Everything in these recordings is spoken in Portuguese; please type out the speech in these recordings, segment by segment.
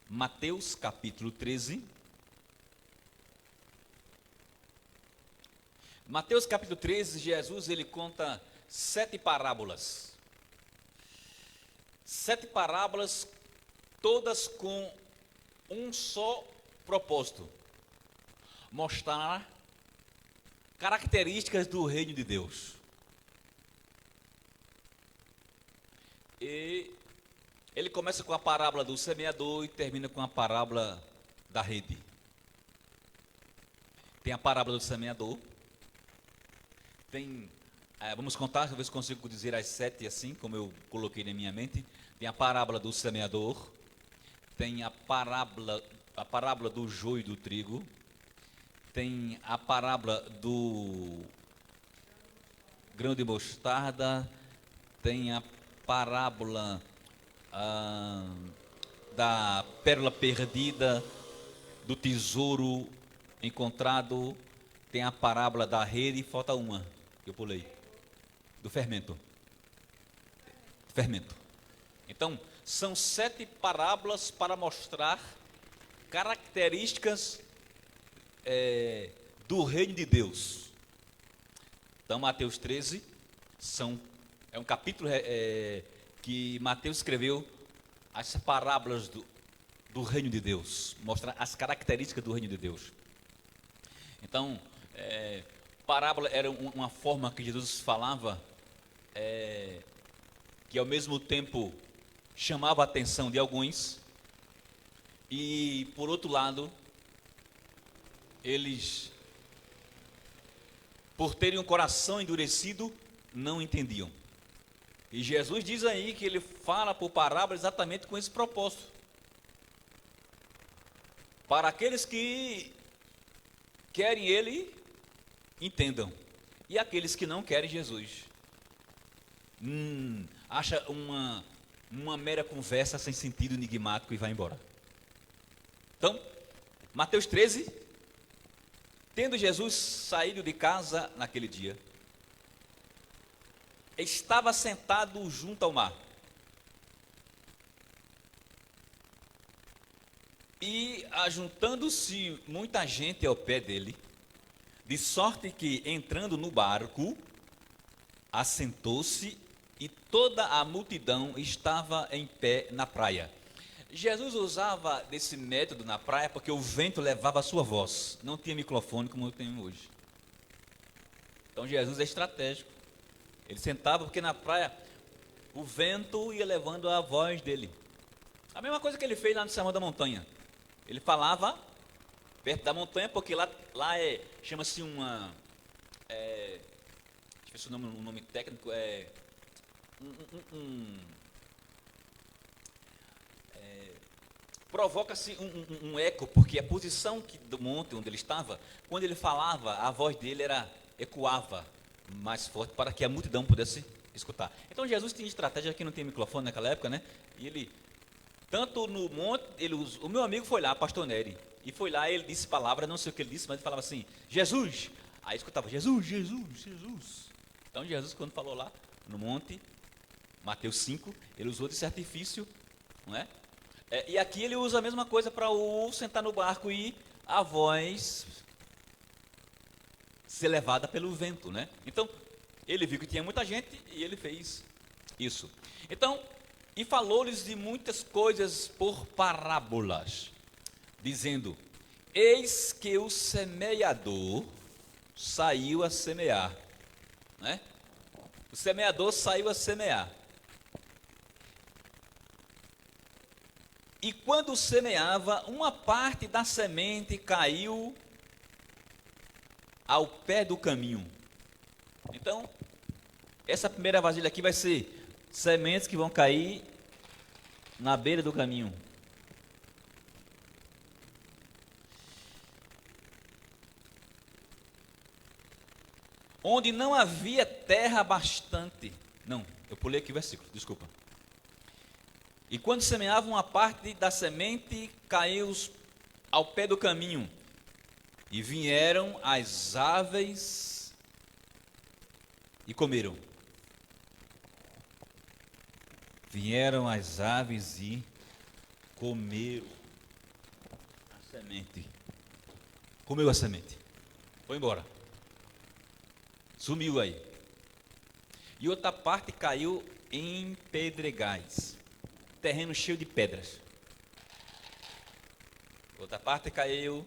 Mateus capítulo 13. Mateus capítulo 13, Jesus ele conta 7 parábolas. 7 parábolas, todas com um só propósito: mostrar características do reino de Deus. E ele começa com a parábola do semeador e termina com a parábola da rede. Tem a parábola do semeador. Tem, vamos contar, talvez consigo dizer as 7 assim, como eu coloquei na minha mente. Tem a parábola do semeador. Tem a parábola do joio e do trigo. Tem a parábola do grão de mostarda. Tem a parábola da pérola perdida, do tesouro encontrado. Tem a parábola da rede e falta uma, que eu pulei, do fermento. Então, são 7 parábolas para mostrar características do reino de Deus. Então, Mateus 13 é um capítulo que Mateus escreveu as parábolas do reino de Deus, mostra as características do reino de Deus. Então, parábola era uma forma que Jesus falava, que ao mesmo tempo chamava a atenção de alguns, e por outro lado, eles, por terem um coração endurecido, não entendiam. E Jesus diz aí que ele fala por parábola exatamente com esse propósito. Para aqueles que querem ele, entendam. E aqueles que não querem Jesus, acha uma mera conversa sem sentido, enigmático e vai embora. Então, Mateus 13, tendo Jesus saído de casa naquele dia, estava sentado junto ao mar. E ajuntando-se muita gente ao pé dele, de sorte que, entrando no barco, assentou-se e toda a multidão estava em pé na praia. Jesus usava desse método na praia porque o vento levava a sua voz. Não tinha microfone como eu tenho hoje. Então Jesus é estratégico. Ele sentava porque na praia o vento ia levando a voz dele. A mesma coisa que ele fez lá no Sermão da Montanha. Ele falava perto da montanha, porque lá chama-se uma... deixa eu ver o nome técnico, provoca-se um eco, porque a posição do monte onde ele estava, quando ele falava, a voz dele ecoava mais forte para que a multidão pudesse escutar. Então Jesus tinha estratégia, que não tinha microfone naquela época, né? E ele, tanto no monte, o meu amigo foi lá, pastor Nery, e foi lá, ele disse palavra, não sei o que ele disse, mas ele falava assim, Jesus, aí escutava, Jesus, Jesus, Jesus. Então Jesus, quando falou lá no monte, Mateus 5, ele usou desse artifício, não é? E aqui ele usa a mesma coisa para o sentar no barco e a voz ser levada pelo vento, né? Então, ele viu que tinha muita gente e ele fez isso. Então, e falou-lhes de muitas coisas por parábolas, dizendo: eis que o semeador saiu a semear, né? O semeador saiu a semear. E quando semeava, uma parte da semente caiu ao pé do caminho. Então, essa primeira vasilha aqui vai ser sementes que vão cair na beira do caminho. Onde não havia terra bastante. Não, eu pulei aqui o versículo, desculpa. E quando semeava, uma parte da semente caiu ao pé do caminho. E vieram as aves e comeram. Vieram as aves e comeram. semente. Comeu a semente. Foi embora. Sumiu aí. E outra parte caiu em pedregais. Terreno cheio de pedras. Outra parte caiu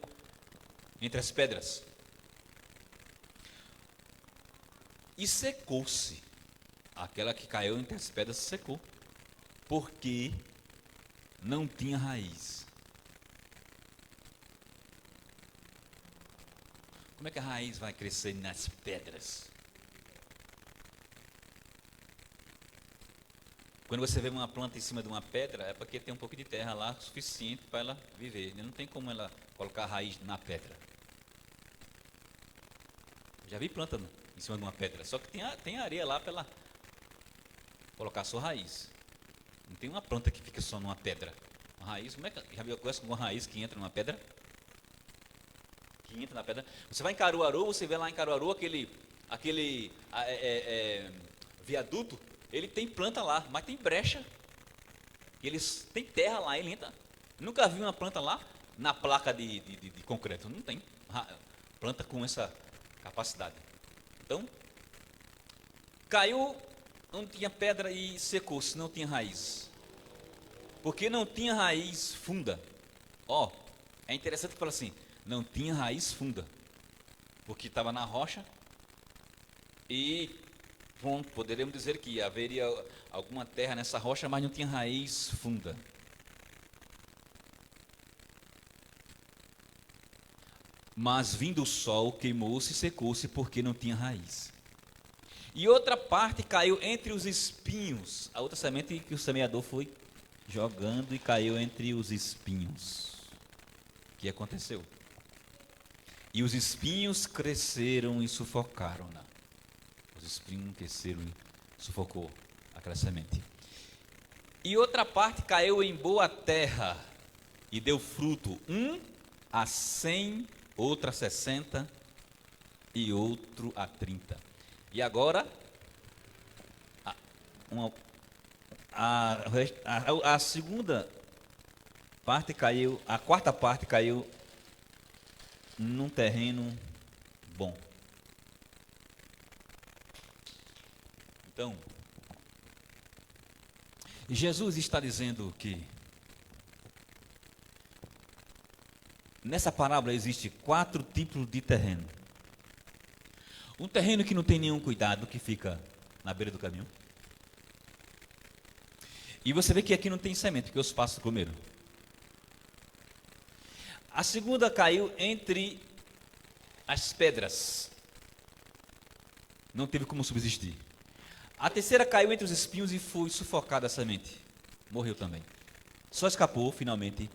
entre as pedras. E secou-se. Aquela que caiu entre as pedras secou. Porque não tinha raiz. Como é que a raiz vai crescer nas pedras? Quando você vê uma planta em cima de uma pedra, é porque tem um pouco de terra lá suficiente para ela viver. Não tem como ela colocar a raiz na pedra. Já vi planta em cima de uma pedra, só que tem areia lá para ela colocar a sua raiz. Não tem uma planta que fica só numa pedra. Uma raiz, como é que já viu uma raiz que entra numa pedra? Que entra na pedra. Você vai em Caruaru, você vê lá em Caruaru aquele viaduto. Ele tem planta lá, mas tem brecha. Eles tem terra lá, ele entra. Nunca vi uma planta lá na placa de concreto. Não tem planta com essa capacidade. Então, caiu, não tinha pedra e secou-se, não tinha raiz. Porque não tinha raiz funda. É interessante que fala assim, não tinha raiz funda. Porque estava na rocha e pronto, poderíamos dizer que haveria alguma terra nessa rocha, mas não tinha raiz funda. Mas vindo o sol, queimou-se e secou-se porque não tinha raiz. E outra parte caiu entre os espinhos. A outra semente que o semeador foi jogando e caiu entre os espinhos. O que aconteceu? E os espinhos cresceram e sufocaram-na. Os espinhos cresceram e sufocou aquela semente. E outra parte caiu em boa terra e deu fruto, 1 a 100, outro a 60 e outro a 30. E agora, a segunda parte caiu, a quarta parte caiu num terreno bom. Então, Jesus está dizendo que nessa parábola existe 4 tipos de terreno. Um terreno que não tem nenhum cuidado, que fica na beira do caminho. E você vê que aqui não tem semente, porque os pássaros comeram. A segunda caiu entre as pedras. Não teve como subsistir. A terceira caiu entre os espinhos e foi sufocada a semente. Morreu também. Só escapou, finalmente,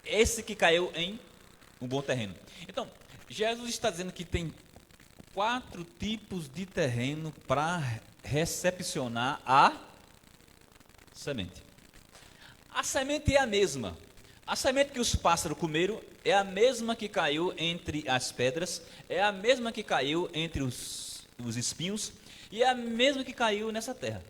esse que caiu em um bom terreno. Então, Jesus está dizendo que tem 4 tipos de terreno para recepcionar a semente. A semente é a mesma. A semente que os pássaros comeram é a mesma que caiu entre as pedras, é a mesma que caiu entre os espinhos, e é a mesma que caiu nessa terra.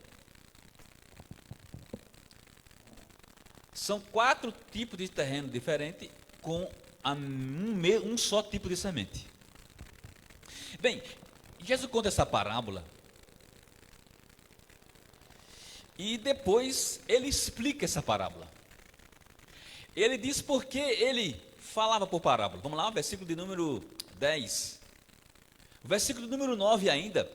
São 4 tipos de terreno diferentes com um só tipo de semente. Bem, Jesus conta essa parábola e depois ele explica essa parábola. Ele diz porque ele falava por parábola. Vamos lá, versículo de número 10. O versículo de número 9 ainda.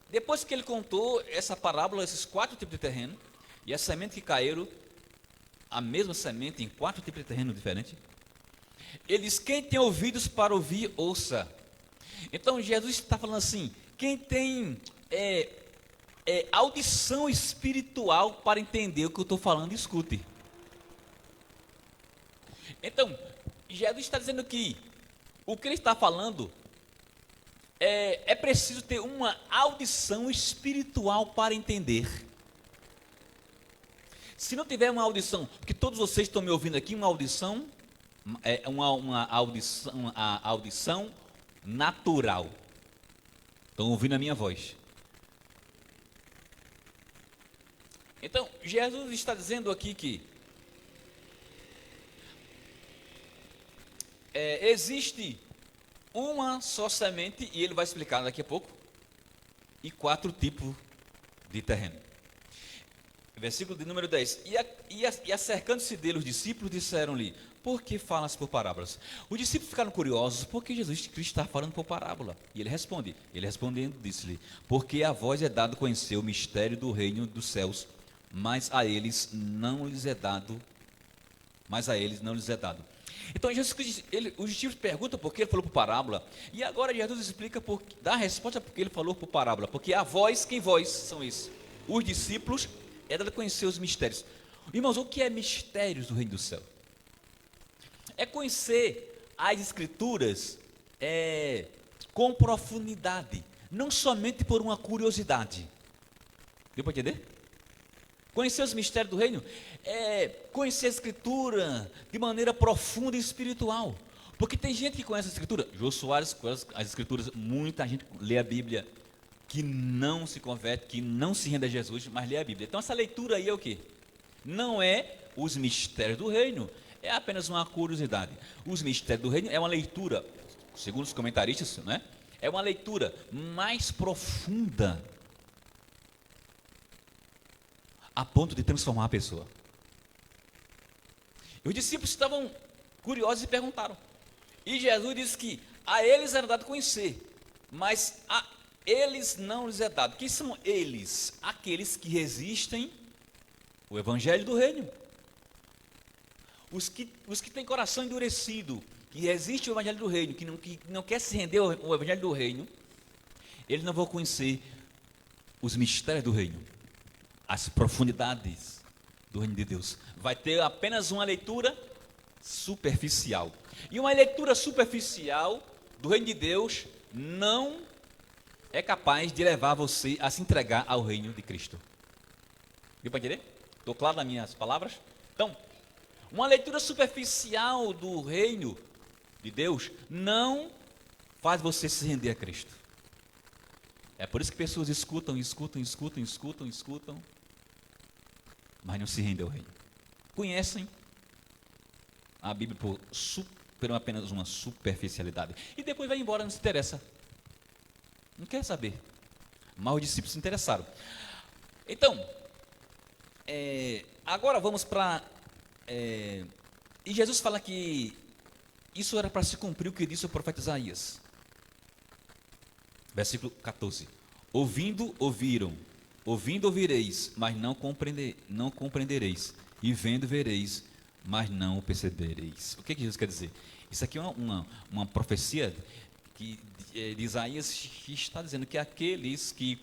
Depois que ele contou essa parábola, esses 4 tipos de terreno, e a semente que caíram, a mesma semente em 4 tipos de terreno diferentes, ele diz, quem tem ouvidos para ouvir, ouça. Então Jesus está falando assim, quem tem audição espiritual para entender o que eu estou falando, escute. Então, Jesus está dizendo que o que ele está falando é preciso ter uma audição espiritual para entender. Se não tiver uma audição, porque todos vocês estão me ouvindo aqui, uma audição a audição natural. Estão ouvindo a minha voz. Então, Jesus está dizendo aqui que existe uma só semente, e ele vai explicar daqui a pouco, e 4 tipos de terreno. Versículo de número 10. E acercando-se dele, os discípulos disseram-lhe: por que falas por parábolas? Os discípulos ficaram curiosos, porque Jesus Cristo está falando por parábola. E ele respondendo, disse-lhe: porque a vós é dado conhecer o mistério do reino dos céus, mas a eles não lhes é dado. Então Jesus Cristo, os discípulos perguntam por que ele falou por parábola, e agora Jesus explica, dá a resposta porque ele falou por parábola, porque a vós, quem vós são esses? Os discípulos é dado conhecer os mistérios. Irmãos, o que é mistérios do reino do céu? É conhecer as escrituras com profundidade, não somente por uma curiosidade. Deu para entender? Conhecer os mistérios do reino é conhecer a escritura de maneira profunda e espiritual. Porque tem gente que conhece a escritura. Jô Soares conhece as escrituras, muita gente lê a Bíblia que não se converte, que não se rende a Jesus, mas lê a Bíblia. Então essa leitura aí é o quê? Não é os mistérios do reino, é apenas uma curiosidade. Os mistérios do reino é uma leitura, segundo os comentaristas, né? É uma leitura mais profunda, a ponto de transformar a pessoa. E os discípulos estavam curiosos e perguntaram. E Jesus disse que a eles era dado conhecer, mas a eles não lhes é dado. Quem são eles? Aqueles que resistem o evangelho do reino. Os que têm coração endurecido, que resistem o evangelho do reino, que não quer se render ao evangelho do reino, eles não vão conhecer os mistérios do reino, as profundidades do reino de Deus. Vai ter apenas uma leitura superficial. E uma leitura superficial do reino de Deus não é capaz de levar você a se entregar ao reino de Cristo. Deu para entender? Estou claro nas minhas palavras? Então, uma leitura superficial do reino de Deus não faz você se render a Cristo. É por isso que pessoas escutam, mas não se rendem ao reino. Conhecem a Bíblia por apenas uma superficialidade. E depois vai embora, não se interessa. Não quer saber. Mas os discípulos se interessaram. Então, agora vamos para... e Jesus fala que isso era para se cumprir o que disse o profeta Isaías. Versículo 14. Ouvindo, ouviram. Ouvindo, ouvireis, mas não compreendereis. E vendo, vereis, mas não percebereis. O que Jesus quer dizer? Isso aqui é uma profecia de Isaías, que está dizendo que aqueles que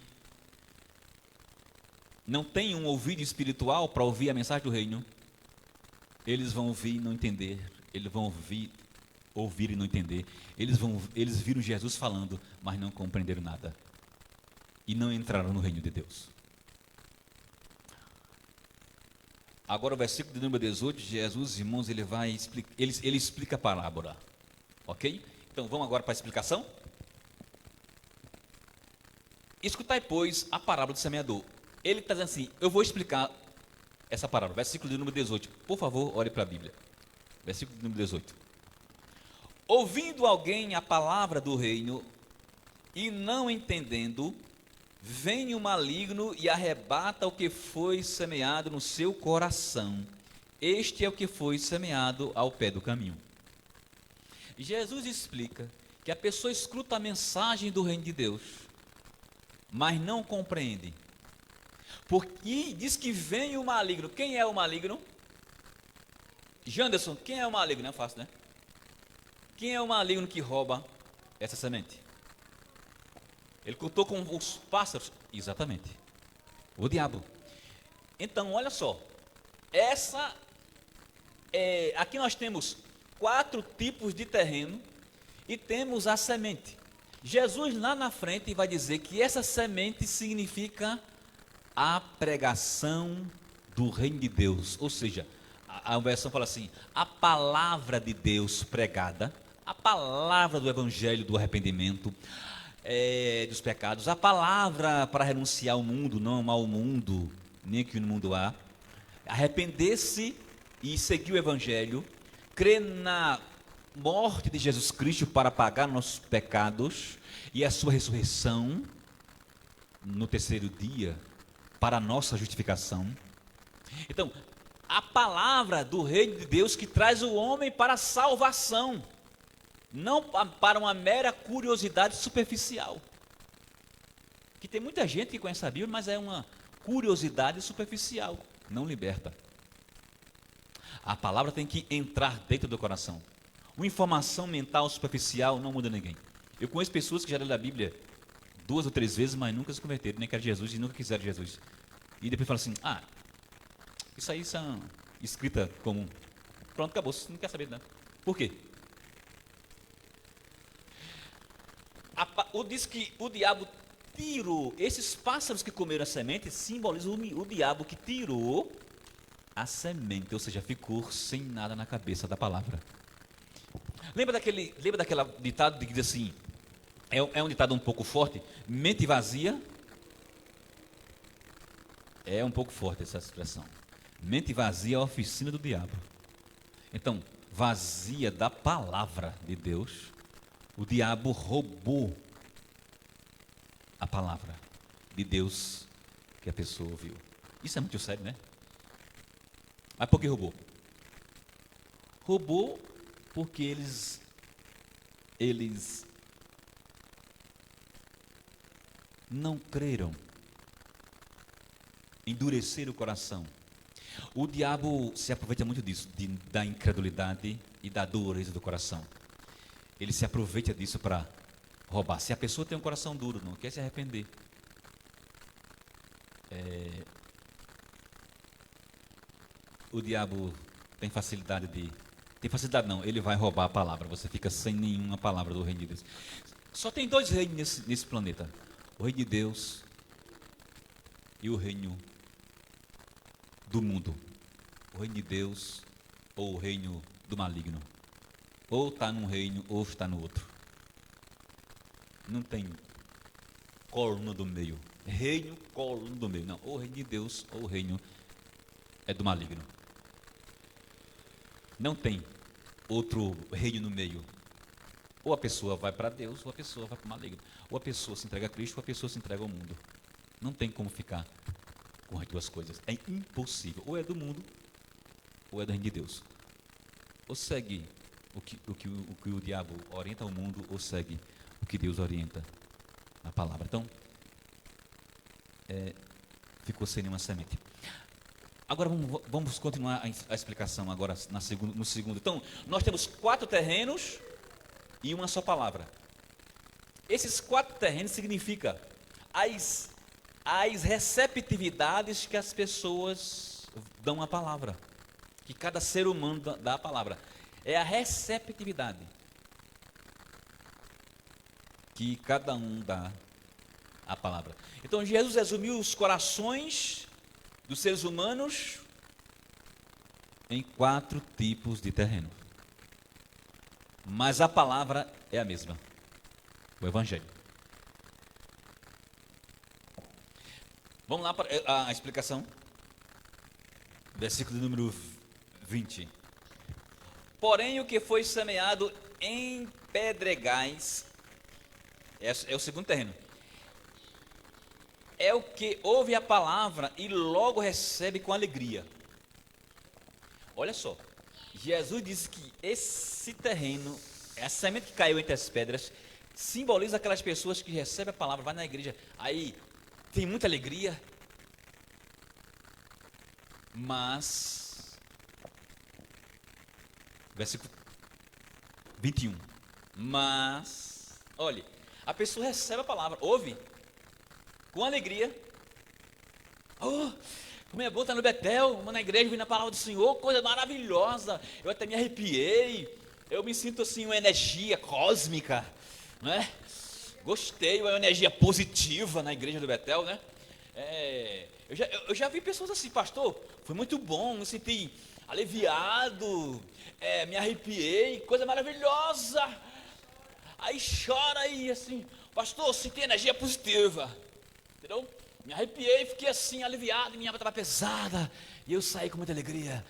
não têm um ouvido espiritual para ouvir a mensagem do reino, eles vão ouvir e não entender, eles vão ouvir e não entender, eles viram Jesus falando, mas não compreenderam nada, e não entraram no reino de Deus. Agora o versículo de número 18, Jesus, irmãos, ele explica a parábola, ok? Então vamos agora para a explicação. Escutai, pois, a parábola do semeador. Ele está dizendo assim, eu vou explicar essa parábola. Versículo de número 18. Por favor, olhe para a Bíblia. Versículo de número 18. Ouvindo alguém a palavra do reino e não entendendo, vem o maligno e arrebata o que foi semeado no seu coração. Este é o que foi semeado ao pé do caminho. Jesus explica que a pessoa escuta a mensagem do reino de Deus, mas não compreende. Porque diz que vem o maligno. Quem é o maligno? Janderson, quem é o maligno? Não é fácil, né? Quem é o maligno que rouba essa semente? Ele contou com os pássaros? Exatamente. O diabo. Então, olha só. Aqui nós temos 4 tipos de terreno e temos a semente. Jesus lá na frente vai dizer que essa semente significa a pregação do reino de Deus. Ou seja, a versão fala assim, a palavra de Deus pregada, a palavra do evangelho do arrependimento, dos pecados, a palavra para renunciar ao mundo, não amar o mundo, nem que no mundo há, arrepender-se e seguir o evangelho, crer na morte de Jesus Cristo para pagar nossos pecados e a sua ressurreição no terceiro dia para a nossa justificação. Então, a palavra do reino de Deus que traz o homem para a salvação, não para uma mera curiosidade superficial. Que tem muita gente que conhece a Bíblia, mas é uma curiosidade superficial, não liberta. A palavra tem que entrar dentro do coração. Uma informação mental superficial não muda ninguém. Eu conheço pessoas que já leram a Bíblia 2 ou 3 vezes, mas nunca se converteram, nem querem Jesus e nunca quiseram Jesus. E depois falam assim, isso aí são escrita comum. Pronto, acabou, você não quer saber de nada. Por quê? Diz que o diabo tirou, esses pássaros que comeram a semente, simbolizam o diabo que tirou a semente, ou seja, ficou sem nada na cabeça da palavra. Lembra daquele ditado que diz assim, é um ditado um pouco forte, mente vazia, é um pouco forte essa expressão, mente vazia é a oficina do diabo. Então, vazia da palavra de Deus, o diabo roubou a palavra de Deus que a pessoa ouviu. Isso é muito sério, né? Mas por que roubou? Roubou porque eles não creram, endureceram o coração. O diabo se aproveita muito disso, da incredulidade e da dureza do coração. Ele se aproveita disso para roubar. Se a pessoa tem um coração duro, não quer se arrepender, o diabo tem facilidade não, ele vai roubar a palavra, você fica sem nenhuma palavra do reino de Deus. Só tem 2 reinos nesse planeta, o reino de Deus e o reino do mundo, o reino de Deus ou o reino do maligno, ou está num reino ou está no outro, não tem coluna do meio, reino, coluna do meio, não, ou o reino de Deus ou o reino é do maligno, não tem outro reino no meio, ou a pessoa vai para Deus ou a pessoa vai para o maligno, ou a pessoa se entrega a Cristo ou a pessoa se entrega ao mundo, não tem como ficar com as 2 coisas, é impossível, ou é do mundo ou é do reino de Deus, ou segue o que o diabo orienta ao mundo, ou segue o que Deus orienta na palavra. Então, ficou sem nenhuma semente. Agora vamos continuar a explicação agora no segundo. Então, nós temos 4 terrenos e uma só palavra. Esses 4 terrenos significam as receptividades que as pessoas dão à palavra, que cada ser humano dá à palavra. É a receptividade que cada um dá à palavra. Então, Jesus resumiu os corações dos seres humanos em 4 tipos de terreno. Mas a palavra é a mesma, o Evangelho. Vamos lá para a explicação. Versículo número 20. Porém, o que foi semeado em pedregais, é o segundo terreno, é o que ouve a palavra e logo recebe com alegria. Olha só, Jesus disse que esse terreno, a semente que caiu entre as pedras, simboliza aquelas pessoas que recebem a palavra, vai na igreja, aí tem muita alegria, mas, versículo 21, mas, olha, a pessoa recebe a palavra, ouve, com alegria. Oh, como é bom estar no Betel, na igreja, ouvindo a palavra do Senhor, coisa maravilhosa. Eu até me arrepiei, eu me sinto assim, uma energia cósmica, não é? Gostei, uma energia positiva na igreja do Betel, né? Eu já vi pessoas assim, pastor, foi muito bom, me senti aliviado, me arrepiei, coisa maravilhosa. Aí chora aí, assim, pastor, senti energia positiva. Entendeu? Me arrepiei, fiquei assim, aliviado, minha alma estava pesada, e eu saí com muita alegria.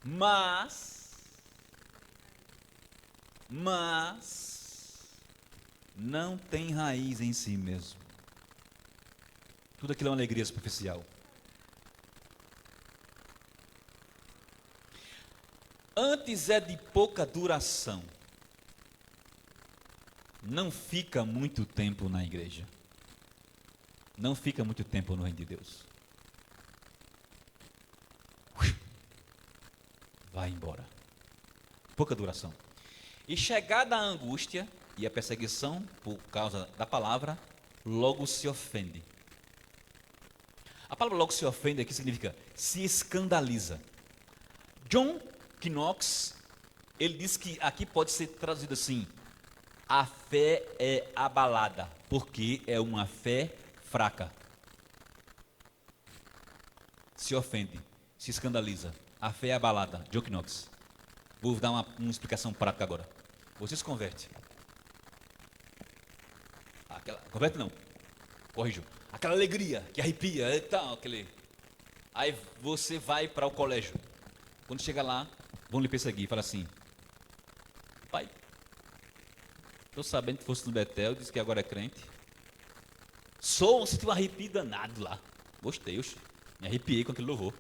Mas, mas não tem raiz em si mesmo. Tudo aquilo é uma alegria superficial. Antes é de pouca duração. Não fica muito tempo na igreja. Não fica muito tempo no reino de Deus. Vai embora. Pouca duração. E chegada a angústia e a perseguição por causa da palavra, logo se ofende. A palavra logo se ofende aqui significa se escandaliza. John Knox, ele diz que aqui pode ser traduzido assim: a fé é abalada, porque é uma fé fraca. Se ofende, se escandaliza. A fé é abalada. John Knox. Vou dar uma explicação prática agora. Você se converte. Converte não. Corrijo. Aquela alegria que arrepia e tal. Aí você vai para o colégio. Quando chega lá, vão lhe perseguir. Fala assim: pai, estou sabendo que fosse no Betel, disse que agora é crente. Senti um arrepio danado lá. Gostei, me arrepiei com aquele louvor.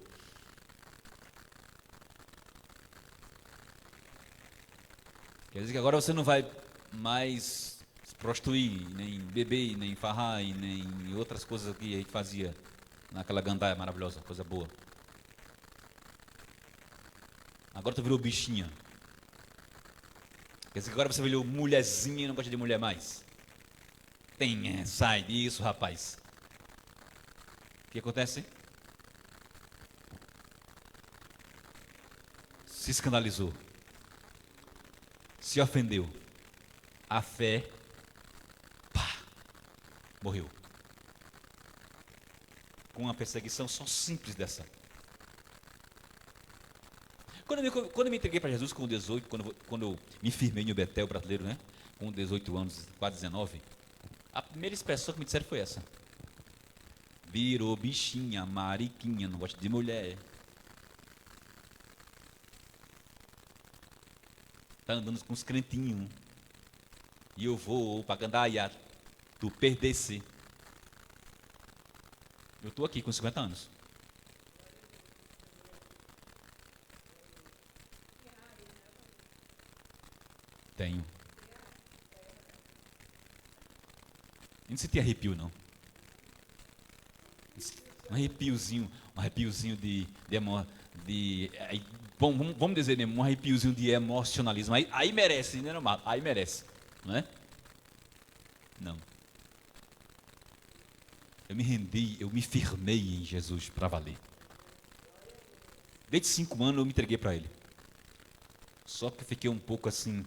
Quer dizer que agora você não vai mais se prostituir, nem beber, nem farrar, e nem outras coisas que a gente fazia naquela gandaia maravilhosa, coisa boa. Agora tu virou bichinha. Quer dizer que agora você virou mulherzinha e não gosta de mulher mais. Sai disso, rapaz. O que acontece? Se escandalizou. Se ofendeu. A fé, morreu. Com uma perseguição só simples dessa. Quando eu me entreguei para Jesus com 18, quando eu me firmei no Betel brasileiro, né? Com 18 anos, quase 19, a primeira expressão que me disseram foi essa: virou bichinha, mariquinha, não gosta de mulher. Tá andando com os crentinhos. E eu vou para gandaia, tu perdesse. Eu estou aqui com 50 anos. Tenho. Eu não senti arrepio, não. Um arrepiozinho de bom, vamos dizer, um arrepiozinho de emocionalismo. Aí merece, né, normal? Aí merece, não é? Não. Eu me rendi, eu me firmei em Jesus para valer. Desde 5 anos eu me entreguei para Ele. Só que fiquei um pouco assim,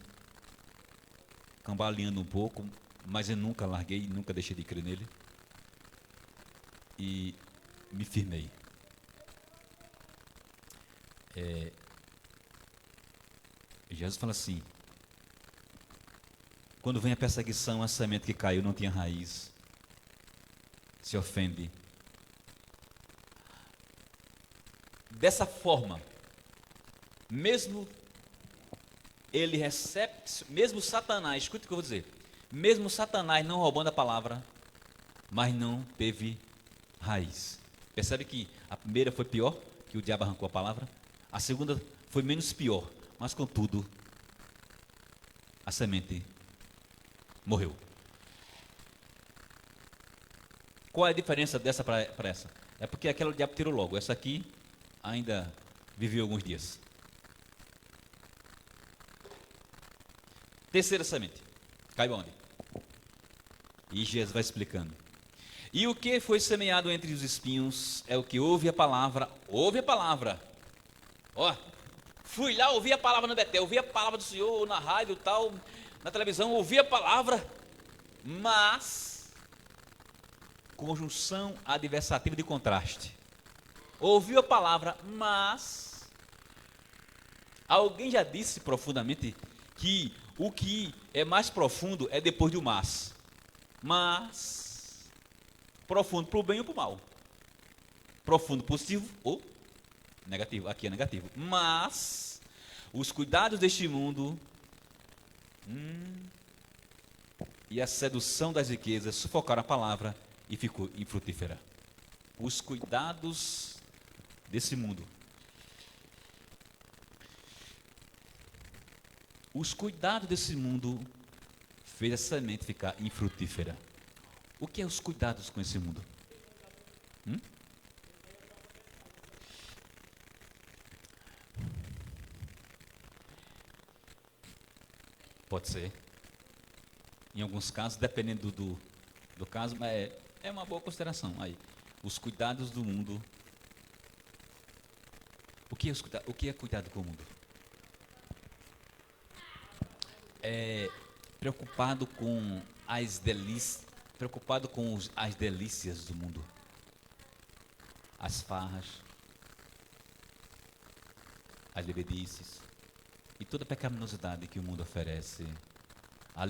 cambaleando um pouco, mas eu nunca larguei, nunca deixei de crer nele. E me firmei. Jesus fala assim: quando vem a perseguição, a semente que caiu não tinha raiz, se ofende. Dessa forma, mesmo ele recebe, mesmo Satanás, escuta o que eu vou dizer, mesmo Satanás não roubando a palavra, mas não teve raiz. Percebe que a primeira foi pior, que o diabo arrancou a palavra. A segunda foi menos pior, mas contudo, a semente morreu. Qual é a diferença dessa para essa? É porque aquela o diabo tirou logo. Essa aqui ainda viveu alguns dias. Terceira semente. Cai onde? E Jesus vai explicando. E o que foi semeado entre os espinhos é o que ouve a palavra. Ouve a palavra. Ó, fui lá, ouvi a palavra no Betel, ouvi a palavra do Senhor na rádio e tal, na televisão, ouvi a palavra, mas conjunção adversativa de contraste. Ouviu a palavra, mas alguém já disse profundamente que o que é mais profundo é depois do mas profundo para o bem ou para o mal, profundo positivo ou negativo. Aqui é negativo, mas os cuidados deste mundo E a sedução das riquezas sufocaram a palavra e ficou infrutífera. Os cuidados desse mundo. Os cuidados desse mundo fez a semente ficar infrutífera. O que é os cuidados com esse mundo? Pode ser. Em alguns casos, dependendo do caso, mas é uma boa consideração. Aí, os cuidados do mundo. O que é cuidado com o mundo? Preocupado com as delícias, as delícias do mundo, as farras, as bebedices e toda a pecaminosidade que o mundo oferece, a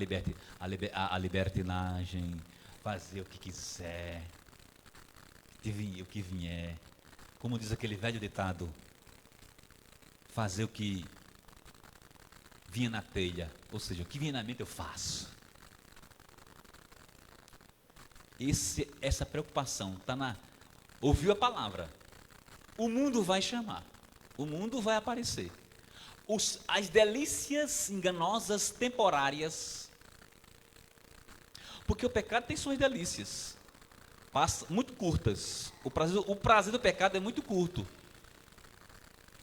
libertinagem, fazer o que quiser, o que vier, como diz aquele velho ditado, fazer o que vinha na telha, ou seja, o que vinha na mente eu faço. Essa preocupação está ouviu a palavra, o mundo vai chamar, o mundo vai aparecer, as delícias enganosas temporárias, porque o pecado tem suas delícias, muito curtas. O prazer do pecado é muito curto.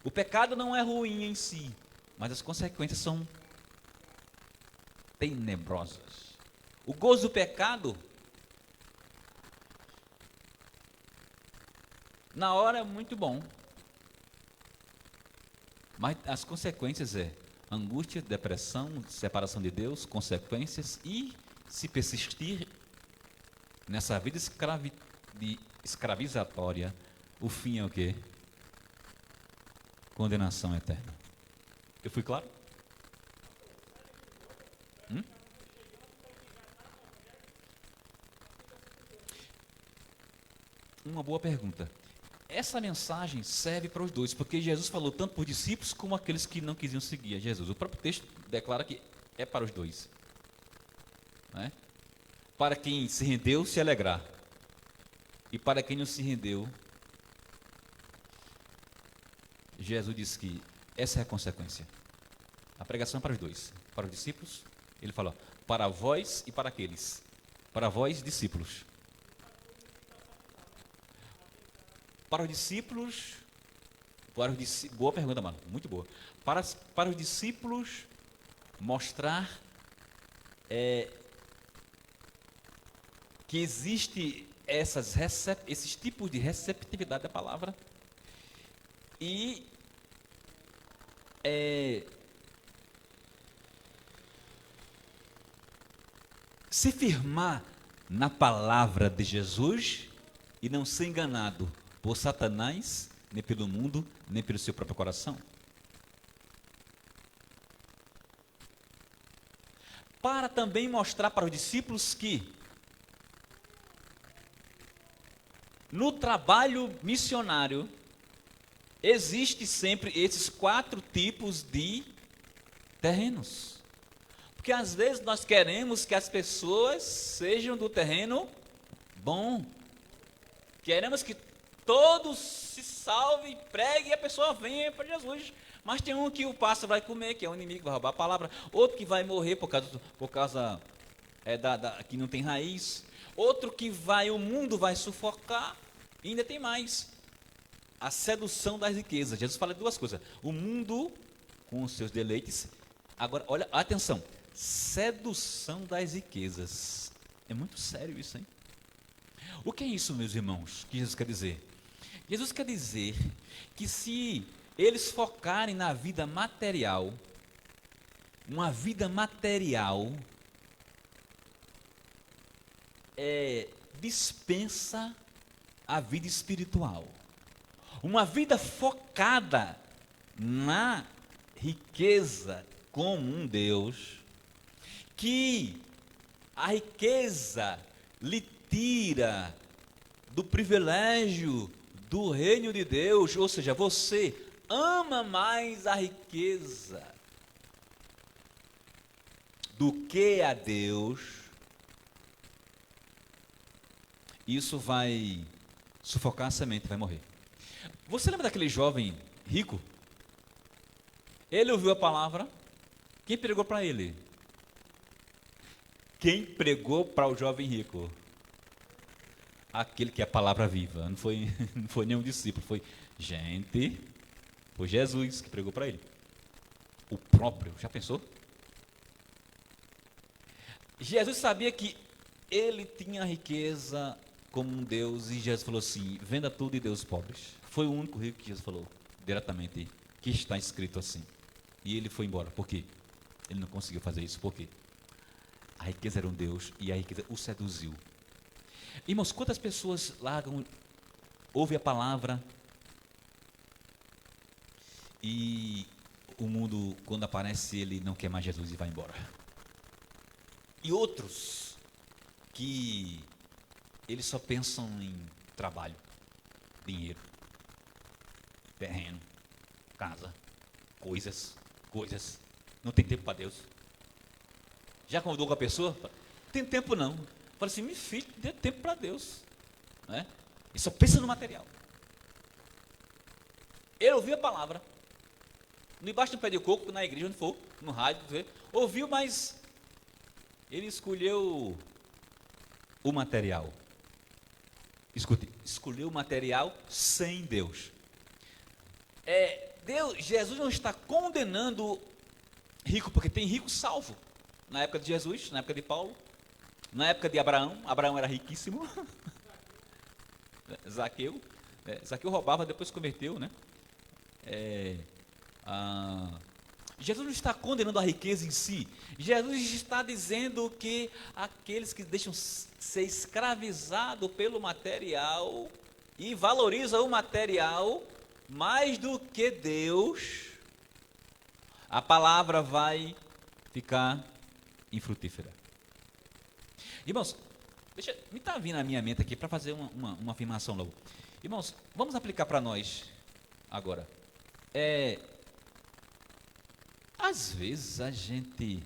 O pecado não é ruim em si, mas as consequências são tenebrosas. O gozo do pecado, na hora é muito bom, mas as consequências angústia, depressão, separação de Deus, consequências, e se persistir nessa vida escravizatória, o fim é o quê? Condenação eterna. Eu fui claro? Uma boa pergunta. Essa mensagem serve para os dois, porque Jesus falou tanto para os discípulos como aqueles que não quisiam seguir a Jesus. O próprio texto declara que é para os dois. Né? Para quem se rendeu, se alegrar. E para quem não se rendeu, Jesus disse que essa é a consequência. A pregação é para os dois. Para os discípulos, ele fala, para vós e para aqueles. Para vós, discípulos. Para os discípulos, boa pergunta, mano, muito boa. Para os discípulos, mostrar que existe esses tipos de receptividade da palavra e se firmar na palavra de Jesus e não ser enganado por Satanás, nem pelo mundo, nem pelo seu próprio coração. Para também mostrar para os discípulos que no trabalho missionário existe sempre esses 4 tipos de terrenos. Porque às vezes nós queremos que as pessoas sejam do terreno bom. Queremos que todos se salvem, preguem e a pessoa venha para Jesus. Mas tem um que o pássaro vai comer, que é o inimigo, vai roubar a palavra. Outro que vai morrer por causa que não tem raiz. Outro que o mundo vai sufocar. E ainda tem mais. A sedução das riquezas. Jesus fala de 2 coisas. O mundo com os seus deleites. Agora, olha, atenção. Sedução das riquezas. É muito sério isso, hein? O que é isso, meus irmãos, que Jesus quer dizer? Jesus quer dizer que se eles focarem na vida material, uma vida material dispensa a vida espiritual. Uma vida focada na riqueza como um Deus, que a riqueza lhe tira do privilégio do reino de Deus, ou seja, você ama mais a riqueza. do que a Deus, isso vai sufocar a semente, vai morrer. Você lembra daquele jovem rico? Ele ouviu a palavra. Quem pregou para ele? Quem pregou para o jovem rico? Aquele que é a palavra viva. Não foi nenhum discípulo, foi Jesus que pregou para ele. O próprio, já pensou? Jesus sabia que ele tinha riqueza como um Deus, e Jesus falou assim: venda tudo e dê aos pobres. Foi o único rico que Jesus falou diretamente, que está escrito assim. E ele foi embora. Por quê? Ele não conseguiu fazer isso. Por quê? A riqueza era um Deus e a riqueza o seduziu. Irmãos, quantas pessoas largam, ouvem a palavra e o mundo, quando aparece, ele não quer mais Jesus e vai embora. E outros que eles só pensam em trabalho, dinheiro, terreno, casa, coisas. Não tem tempo para Deus. Já convidou com a pessoa? Tem tempo não. Fala assim: meu filho, dê tempo para Deus. Né? E só pensa no material. Ele ouviu a palavra. Debaixo do pé de coco, na igreja, onde for, no rádio, ouviu, mas ele escolheu o material. Escute, escolheu o material sem Deus. Jesus não está condenando rico, porque tem rico salvo. Na época de Jesus, na época de Paulo, na época de Abraão. Abraão era riquíssimo. Zaqueu roubava, depois se converteu, né? Jesus não está condenando a riqueza em si. Jesus está dizendo que aqueles que deixam ser escravizados pelo material e valorizam o material mais do que Deus, a palavra vai ficar infrutífera. Irmãos, me está vindo na minha mente aqui para fazer uma afirmação logo. Irmãos, vamos aplicar para nós agora. Às vezes a gente,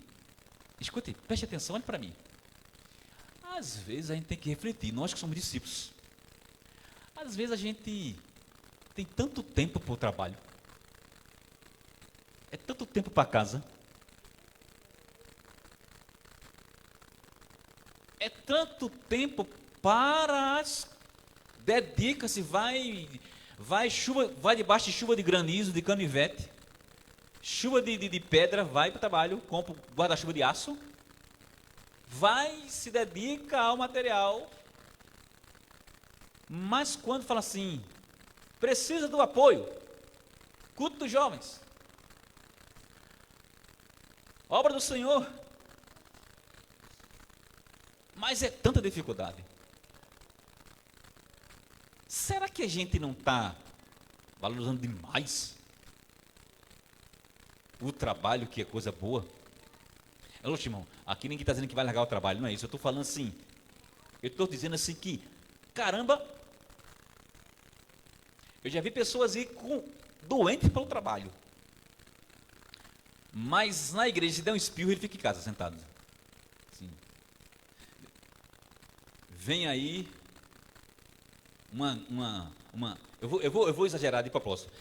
escute, preste atenção, olhe para mim. Às vezes a gente tem que refletir, nós que somos discípulos. Às vezes a gente tem tanto tempo para o trabalho, é tanto tempo para casa, é tanto tempo para dedica-se, vai debaixo de chuva de granizo, de canivete, chuva de pedra, vai para o trabalho, compra um guarda-chuva de aço, se dedica ao material, mas quando fala assim, precisa do apoio, culto dos jovens, obra do Senhor, mas é tanta dificuldade. Será que a gente não está valorizando demais o trabalho, que é coisa boa? Lógico, irmão, aqui ninguém está dizendo que vai largar o trabalho, não é isso. Eu estou falando assim, eu estou dizendo assim que, caramba, eu já vi pessoas ir doentes pelo trabalho, mas na igreja, se der um espirro, ele fica em casa, sentado. Assim. Vem aí eu vou exagerar de propósito.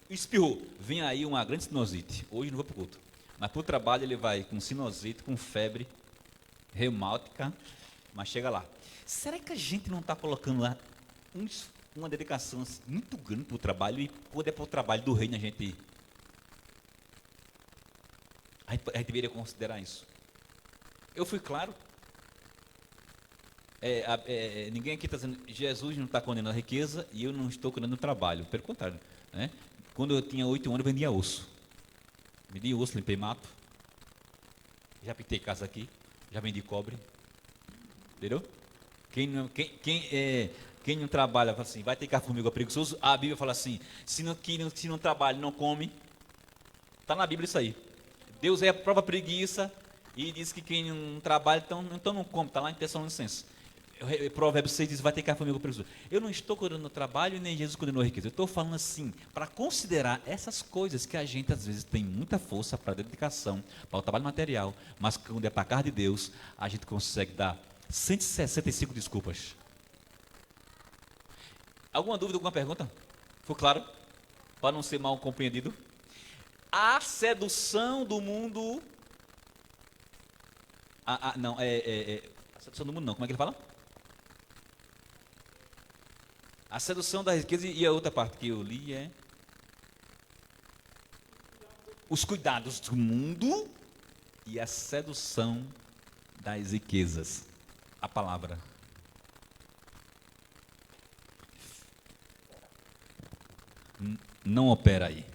Espirrou, vem aí uma grande sinusite. Hoje não vou para o culto, mas para o trabalho ele vai com sinusite, com febre reumática, mas chega lá. Será que a gente não está colocando lá uma dedicação muito grande para o trabalho, e quando é para o trabalho do reino a gente deveria considerar isso? Eu fui claro? Ninguém aqui está dizendo, Jesus não está condenando a riqueza e eu não estou condenando o trabalho. Pelo contrário, né? Quando eu tinha 8 anos, eu vendia osso. Vendi osso, limpei mato. Já pintei casa aqui. Já vendi cobre. Entendeu? Quem não trabalha, fala assim, vai ter formiga preguiçoso. A Bíblia fala assim, se não trabalha, não come. Está na Bíblia isso aí. Deus é a própria preguiça e diz que quem não trabalha, então não come. Está lá em Tessalonicenses. Provérbios 6 diz, vai ter que a família com preguiçoso. Eu não estou condenando o trabalho, nem Jesus condenou a riqueza. Eu estou falando assim, para considerar essas coisas que a gente às vezes tem muita força para a dedicação, para o trabalho material, mas quando é para a casa de Deus, a gente consegue dar 165 desculpas. Alguma dúvida, alguma pergunta? Ficou claro? Para não ser mal compreendido. A sedução do mundo... não, a sedução do mundo não, como é que ele fala? A sedução da riqueza, e a outra parte que eu li é os cuidados do mundo e a sedução das riquezas. A palavra. Não opera aí.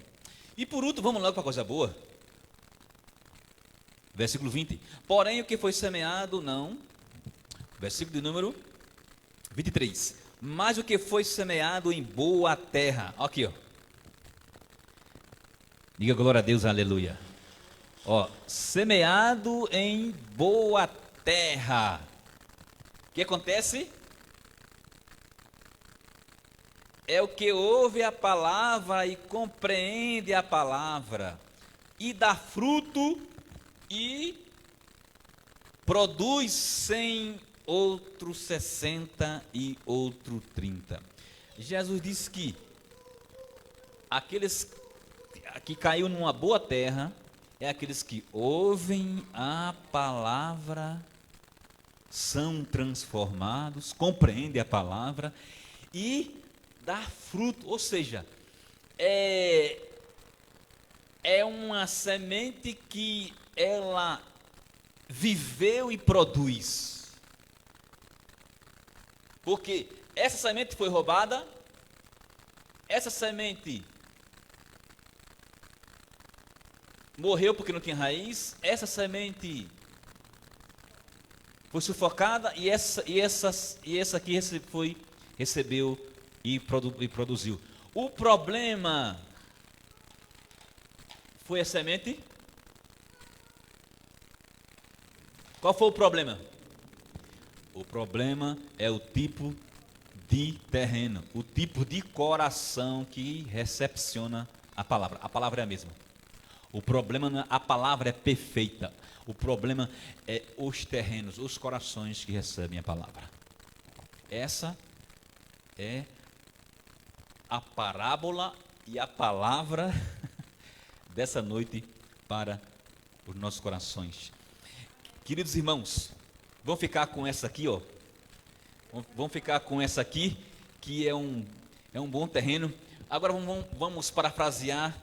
E por último, vamos logo para a coisa boa. Versículo 20. Porém, o que foi semeado, não. Versículo de número 23. Mas o que foi semeado em boa terra. Aqui, ó. Diga glória a Deus, aleluia. Ó, semeado em boa terra. O que acontece? É o que ouve a palavra e compreende a palavra, e dá fruto e produz 100, outro 60 e outro 30. Jesus disse que aqueles que caiu numa boa terra é aqueles que ouvem a palavra, são transformados, compreendem a palavra e dá fruto, ou seja, é uma semente que ela viveu e produz. Porque essa semente foi roubada, essa semente morreu porque não tinha raiz, essa semente foi sufocada e essa aqui recebeu e produziu. O problema foi a semente. Qual foi o problema? O problema é o tipo de terreno, o tipo de coração que recepciona a palavra. A palavra é a mesma. O problema não é, a palavra é perfeita. O problema é os terrenos, os corações que recebem a palavra. Essa é a parábola e a palavra dessa noite para os nossos corações. Queridos irmãos, vamos ficar com essa aqui, ó. Vamos ficar com essa aqui, que é um bom terreno. Agora vamos parafrasear,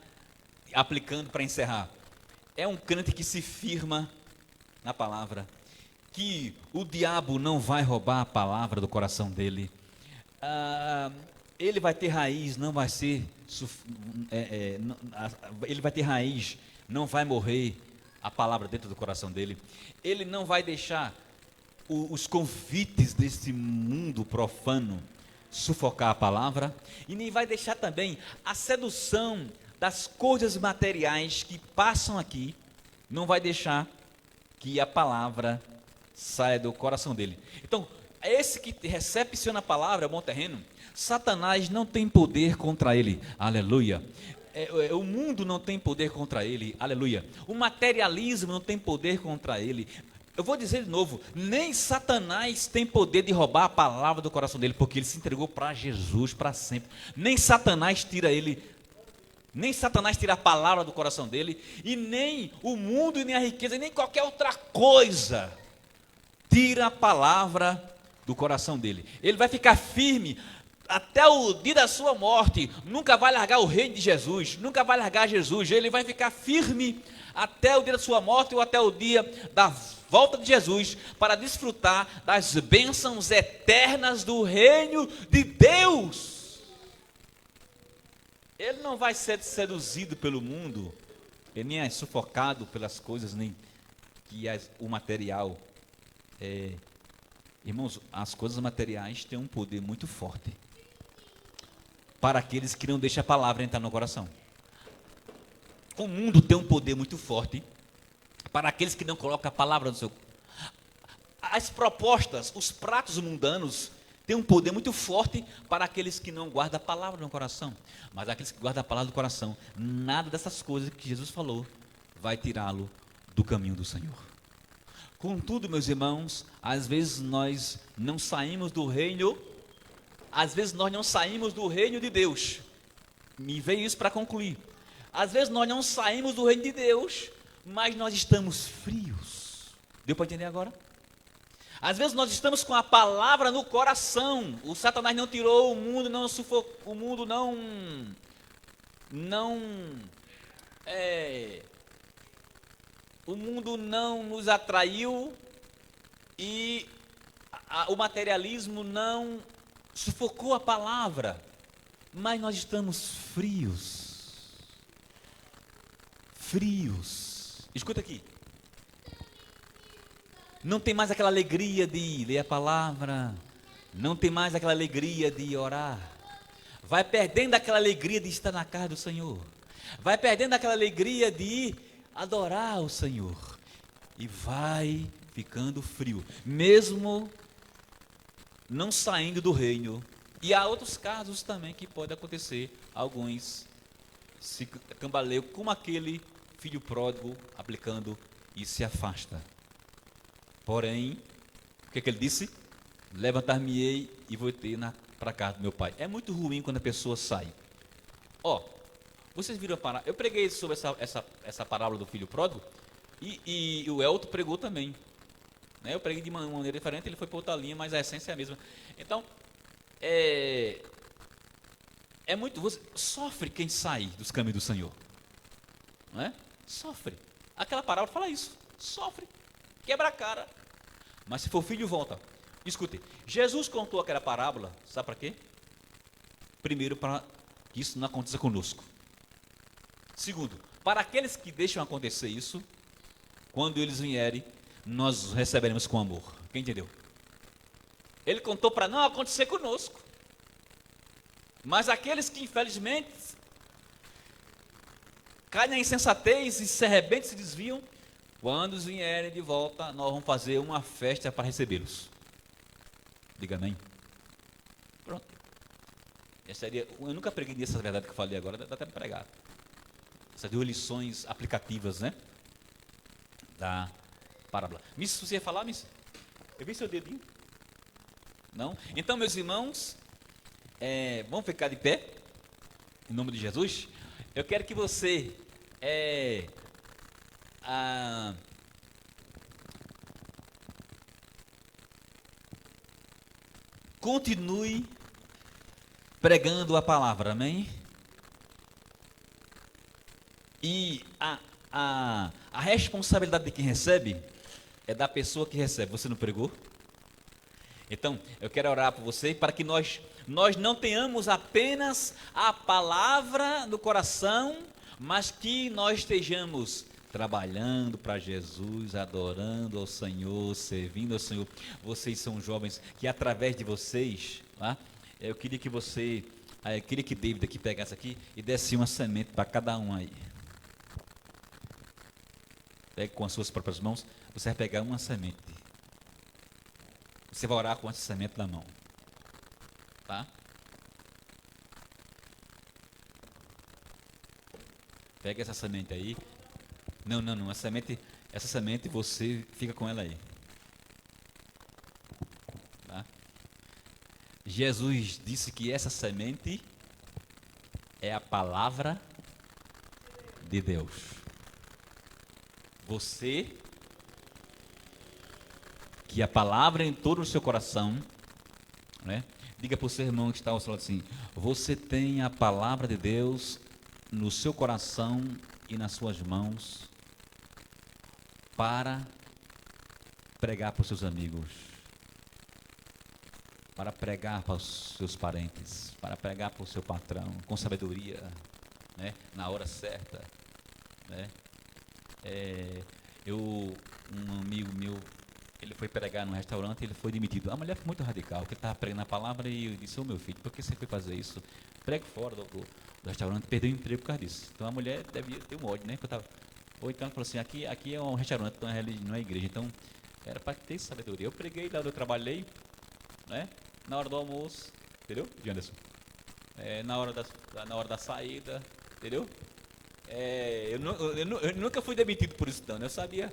aplicando para encerrar. É um crente que se firma na palavra, que o diabo não vai roubar a palavra do coração dele. Ele vai ter raiz, não vai ser, ele vai ter raiz, não vai morrer a palavra dentro do coração dele. Ele não vai deixar os convites desse mundo profano sufocar a palavra, e nem vai deixar também a sedução das coisas materiais que passam aqui, não vai deixar que a palavra saia do coração dele. Então, esse que recepciona a palavra é bom terreno. Satanás não tem poder contra ele, aleluia. O mundo não tem poder contra ele, aleluia. O materialismo não tem poder contra ele. Eu vou dizer de novo, nem Satanás tem poder de roubar a palavra do coração dele, porque ele se entregou para Jesus para sempre. Nem Satanás tira a palavra do coração dele, e nem o mundo, e nem a riqueza, e nem qualquer outra coisa tira a palavra do coração dele. Ele vai ficar firme até o dia da sua morte, nunca vai largar o reino de Jesus, nunca vai largar Jesus, ele vai ficar firme até o dia da sua morte ou até o dia da volta de Jesus, para desfrutar das bênçãos eternas do reino de Deus. Ele não vai ser seduzido pelo mundo, ele nem é sufocado pelas coisas, nem que o material irmãos, as coisas materiais têm um poder muito forte para aqueles que não deixam a palavra entrar no coração. O mundo tem um poder muito forte para aqueles que não colocam a palavra no seu. as propostas, os pratos mundanos têm um poder muito forte para aqueles que não guardam a palavra no coração. Mas aqueles que guardam a palavra do coração, nada dessas coisas que Jesus falou vai tirá-lo do caminho do Senhor. Contudo, meus irmãos, às vezes nós não saímos do reino, às vezes nós não saímos do reino de Deus. Me veio isso para concluir. Às vezes nós não saímos do reino de Deus, mas nós estamos frios. Deu para entender agora? Às vezes nós estamos com a palavra no coração. O Satanás não tirou o mundo, não sufocou, o mundo o mundo não nos atraiu e o materialismo não sufocou a palavra, mas nós estamos frios. Frios. Escuta aqui. Não tem mais aquela alegria de ler a palavra, não tem mais aquela alegria de orar. Vai perdendo aquela alegria de estar na casa do Senhor. Vai perdendo aquela alegria de adorar o Senhor. E vai ficando frio, mesmo não saindo do reino. E há outros casos também que pode acontecer. Alguns se cambaleiam como aquele filho pródigo aplicando e se afasta. Porém, o que ele disse? Levantar-me-ei e vou ter para casa do meu pai. É muito ruim quando a pessoa sai. Vocês viram a parábola? Eu preguei sobre essa parábola do filho pródigo e o Elton pregou também. Né? Eu preguei de uma maneira diferente, ele foi para outra linha, mas a essência é a mesma. Então, sofre quem sai dos caminhos do Senhor. Não é? Sofre. Aquela parábola fala isso. Sofre. Quebra a cara. Mas se for filho, volta. Escute, Jesus contou aquela parábola, sabe para quê? Primeiro, para que isso não aconteça conosco. Segundo, para aqueles que deixam acontecer isso, quando eles vierem, nós os receberemos com amor. Quem entendeu? Ele contou para não acontecer conosco. Mas aqueles que infelizmente caem na insensatez e se arrebentam, se desviam, quando eles vierem de volta, nós vamos fazer uma festa para recebê-los. Diga amém. Pronto. Eu nunca preguei nessa verdade que eu falei agora, dá até para pregar. Essas duas lições aplicativas, né? Da parábola. Miss, você ia falar, Miss? Eu vi seu dedinho. Não? Então, meus irmãos, vamos ficar de pé, em nome de Jesus. Eu quero que você continue pregando a palavra, amém? E a responsabilidade de quem recebe é da pessoa que recebe. Você não pregou? Então, eu quero orar por você para que nós não tenhamos apenas a palavra no coração, mas que nós estejamos trabalhando para Jesus, adorando ao Senhor, servindo ao Senhor. Vocês são jovens que através de vocês, tá? Eu queria que David aqui pegasse aqui e desse uma semente para cada um aí. Pegue com as suas próprias mãos, você vai pegar uma semente. Você vai orar com essa semente na mão. Tá? Pega essa semente aí. Não. Essa semente você fica com ela aí. Tá? Jesus disse que essa semente é a palavra de Deus. Você, que a palavra entrou no seu coração, né? Diga para o seu irmão que está ao seu lado assim: você tem a palavra de Deus no seu coração e nas suas mãos para pregar para os seus amigos, para pregar para os seus parentes, para pregar para o seu patrão, com sabedoria, né? Na hora certa, né? Um amigo meu, ele foi pregar num restaurante e ele foi demitido. A mulher foi muito radical, porque ele estava pregando a palavra e eu disse: meu filho, por que você foi fazer isso? Pregue fora do restaurante, perdeu o emprego por causa disso. Então a mulher devia ter um ódio, né? Ou então ela falou assim: aqui é um restaurante, não é igreja, então Era para ter sabedoria. Eu preguei lá onde eu trabalhei, né? Na hora do almoço, entendeu, Janderson? Na hora da saída, entendeu? Eu nunca fui demitido por isso, não, né? Eu sabia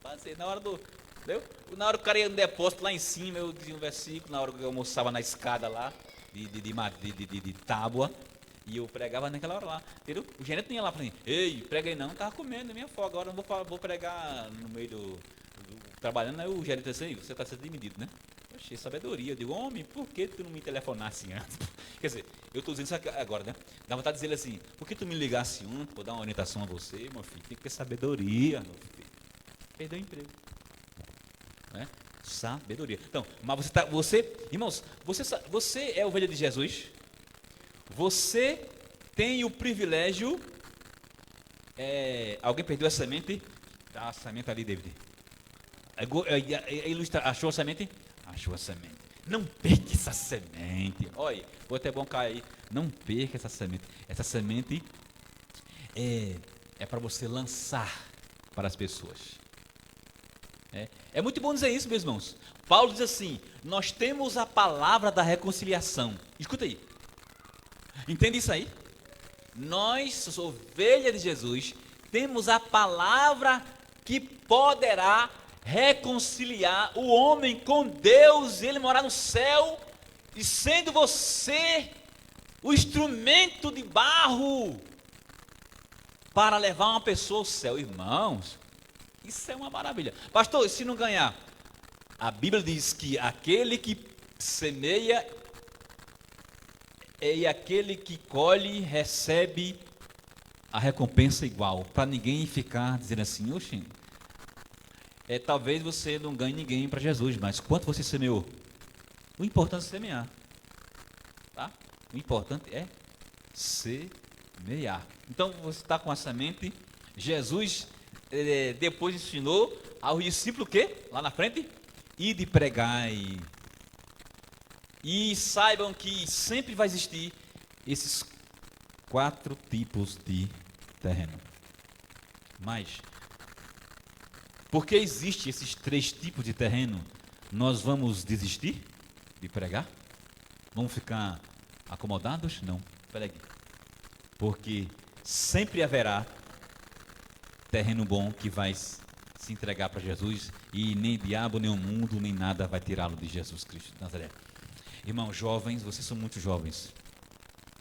fazer. Na hora do. Entendeu? Na hora que o cara ia no depósito lá em cima, eu dizia um versículo. Na hora que eu almoçava na escada lá, de tábua, e eu pregava naquela hora lá, entendeu? O gerente não ia lá para mim, ei, prega aí não, tava comendo, minha folga, agora não vou pregar no meio trabalhando. Aí o gerente disse, você está sendo demitido, né? Achei sabedoria. Eu digo, homem, por que tu não me telefonasse antes? Quer dizer, eu estou dizendo isso agora, né? Dá vontade de dizer assim, por que tu me ligasse antes, vou dar uma orientação a você, meu filho? Tem que ter sabedoria, meu filho. Perdeu o emprego. Né? Sabedoria. Então, mas irmãos, você é ovelha de Jesus. Você tem o privilégio. Alguém perdeu a semente? Dá a semente ali, David. Achou a semente? Achou a semente. Não perca essa semente. Olha, foi até bom cair. Não perca essa semente. Essa semente é para você lançar para as pessoas. É muito bom dizer isso, meus irmãos. Paulo diz assim: nós temos a palavra da reconciliação. Escuta aí. Entende isso aí? Nós, ovelha de Jesus, temos a palavra que poderá reconciliar o homem com Deus, ele morar no céu, e sendo você o instrumento de barro para levar uma pessoa ao céu. Irmãos, isso é uma maravilha. Pastor, se não ganhar, a Bíblia diz que aquele que semeia e aquele que colhe recebe a recompensa igual, para ninguém ficar dizendo assim, oxe, talvez você não ganhe ninguém para Jesus, mas quanto você semeou? O importante é semear, tá? O importante é semear. Então você está com a semente. Jesus depois ensinou ao discípulo o quê? Lá na frente, ide e pregai. E saibam que sempre vai existir esses 4 tipos de terreno. Mas, porque existem esses 3 tipos de terreno, nós vamos desistir de pregar? Vamos ficar acomodados? Não, pregue. Porque sempre haverá terreno bom que vai se entregar para Jesus, e nem diabo, nem o mundo, nem nada vai tirá-lo de Jesus Cristo de Nazaré. Irmãos jovens, vocês são muito jovens.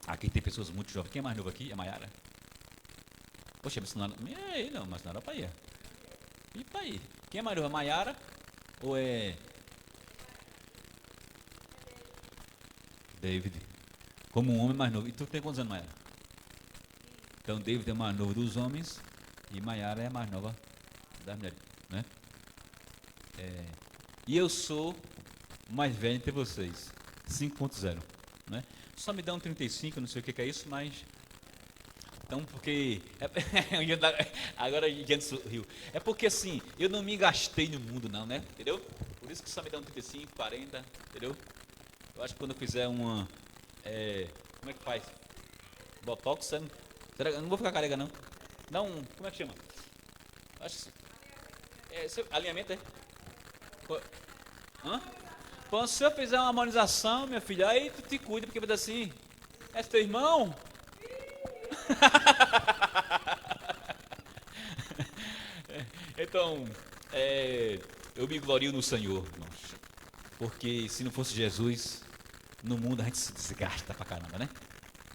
Aqui tem pessoas muito jovens. Quem é mais novo aqui? É Maiara? Poxa, mas não é não, mas não era para ir. E para ir. Quem é mais novo? É Maiara? Ou é David? Como um homem mais novo. E tu tem quantos anos, Maiara? Então David é o mais novo dos homens e Maiara é a mais nova das mulheres, né? E eu sou mais velho entre vocês, 5.0, né? Só me dá um 35, não sei o que é isso, mas então porque agora diante do rio, é porque assim eu não me gastei no mundo não, né? Entendeu? Por isso que só me dá um 35, 40, entendeu? Eu acho que quando eu fizer uma como é que faz? Botox, eu não vou ficar careca não. Não, como é que chama? Acho alinhamento, é? Hã? Quando se eu fizer uma harmonização, minha filha, aí tu te cuida, porque vai dizer assim, é teu irmão? Então, eu me glorio no Senhor, irmãos, porque se não fosse Jesus, no mundo a gente se desgasta pra caramba, né?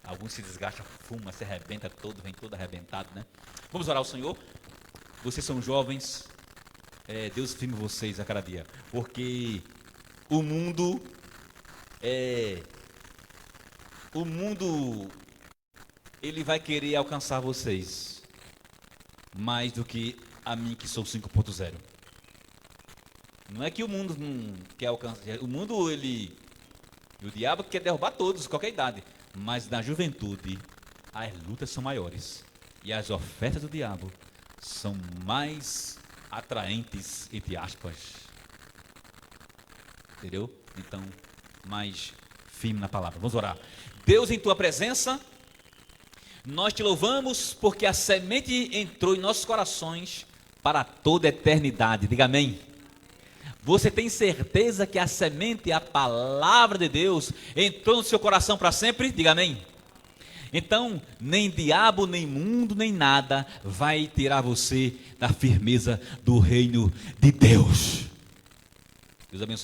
Alguns se desgastam, fuma, se arrebenta todo, vem todo arrebentado, né? Vamos orar ao Senhor. Vocês são jovens, Deus firme vocês a cada dia, porque o mundo ele vai querer alcançar vocês mais do que a mim, que sou 5.0. Não é que o mundo não quer alcançar, o mundo o diabo quer derrubar todos, qualquer idade, mas na juventude as lutas são maiores e as ofertas do diabo são mais atraentes, entre aspas, entendeu? Então, mais firme na palavra. Vamos orar. Deus, em tua presença, nós te louvamos porque a semente entrou em nossos corações para toda a eternidade. Diga amém. Você tem certeza que a semente, a palavra de Deus, entrou no seu coração para sempre? Diga amém. Então, nem diabo, nem mundo, nem nada vai tirar você da firmeza do reino de Deus. Deus abençoe.